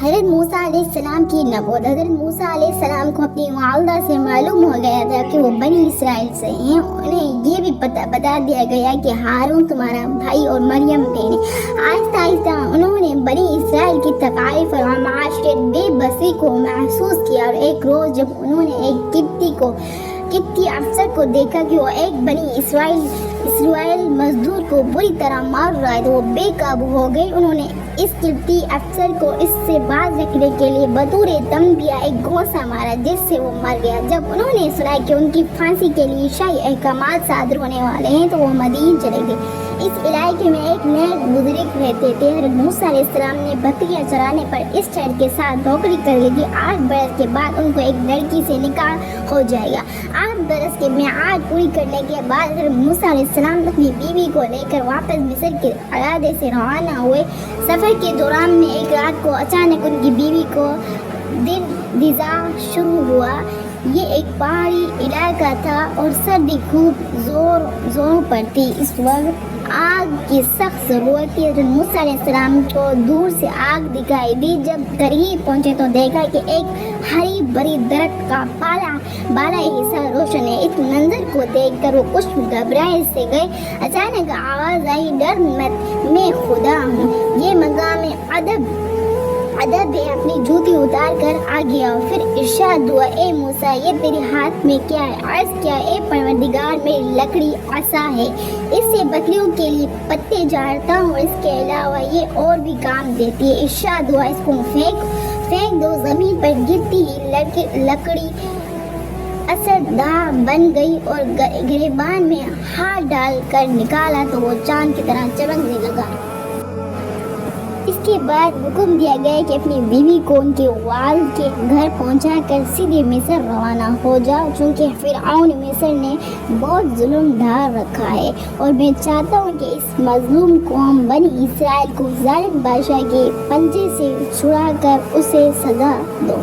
حضرت موسیٰ علیہ السلام کی نبوت۔ حضرت موسیٰ علیہ السلام کو اپنی والدہ سے معلوم ہو گیا تھا کہ وہ بنی اسرائیل سے ہیں۔ انہیں یہ بھی بتا دیا گیا کہ ہارون تمہارا بھائی اور مریم بہن ہے۔ آہستہ آہستہ انہوں نے بنی اسرائیل کی تکالیف اور معاشرے بے بسی کو محسوس کیا، اور ایک روز جب انہوں نے ایک قبطی افسر کو دیکھا کہ وہ ایک بنی اسرائیل مزدور کو بری طرح مار رہا ہے تو وہ بے قابو ہو گئی۔ انہوں نے اس قبطی افسر کو اس سے باز رکھنے کے لیے بطور تنبیہ ایک گھونسا مارا جس سے وہ مر گیا۔ جب انہوں نے سنا کہ ان کی پھانسی کے لیے شاہی احکامات صادر ہونے والے ہیں تو وہ مدین چلے گئے۔ اس علاقے میں ایک نیک بزرگ رہتے تھے۔ حضرت موسیٰ علیہ السلام نے بکریاں چرانے پر اس شہر کے ساتھ نوکری کر لی تھی۔ 8 برس کے بعد ان کو ایک لڑکی سے نکاح ہو جائے گا۔ 8 برس کے میعاد پوری کرنے کے بعد حضرت موسیٰ علیہ السلام اپنی بیوی کو لے کر واپس مصر کے ارادے سے روانہ ہوئے۔ سفر کے دوران میں ایک رات کو اچانک ان کی بیوی کو دل شروع ہوا۔ یہ ایک پہاڑی علاقہ تھا اور سردی خوب زور پر تھی۔ اس وقت آگ کی سخت ضرورت تھی۔ حضرت موسیٰ علیہ السلام کو دور سے آگ دکھائی دی۔ جب قریب پہنچے تو دیکھا کہ ایک ہری بھری درخت کا بالائی حصہ روشن ہے۔ اس منظر کو دیکھ کر وہ کچھ گھبرائے سے گئے۔ اچانک آواز آئی، ڈر مت، میں خدا ہوں۔ یہ مقام ادب ہے۔ اپنی جوتی اتار کر آ گیا اور پھر ارشاد ہوا، اے موسیٰ یہ تیرے ہاتھ میں کیا ہے؟ عرض کیا، اے پروردگار میری لکڑی عصا ہے، اس سے بکریوں کے لیے پتے جھاڑتا ہوں، اس کے علاوہ یہ اور بھی کام دیتی ہے۔ ارشاد ہوا، اس کو پھینک دو۔ زمین پر گرتی ہی لکڑی اثر دھا بن گئی اور گریبان میں ہاتھ ڈال کر نکالا تو وہ چاند کی طرح چمکنے لگا۔ اس کے بعد حکم دیا گیا کہ اپنی بیوی کو ان کے والد کے گھر پہنچا کر سیدھے مصر روانہ ہو جاؤ، چونکہ فرعون مصر نے بہت ظلم ڈھا رکھا ہے اور میں چاہتا ہوں کہ اس مظلوم قوم بنی اسرائیل کو ظالم بادشاہ کے پنجے سے چھڑا کر اسے سزا دو۔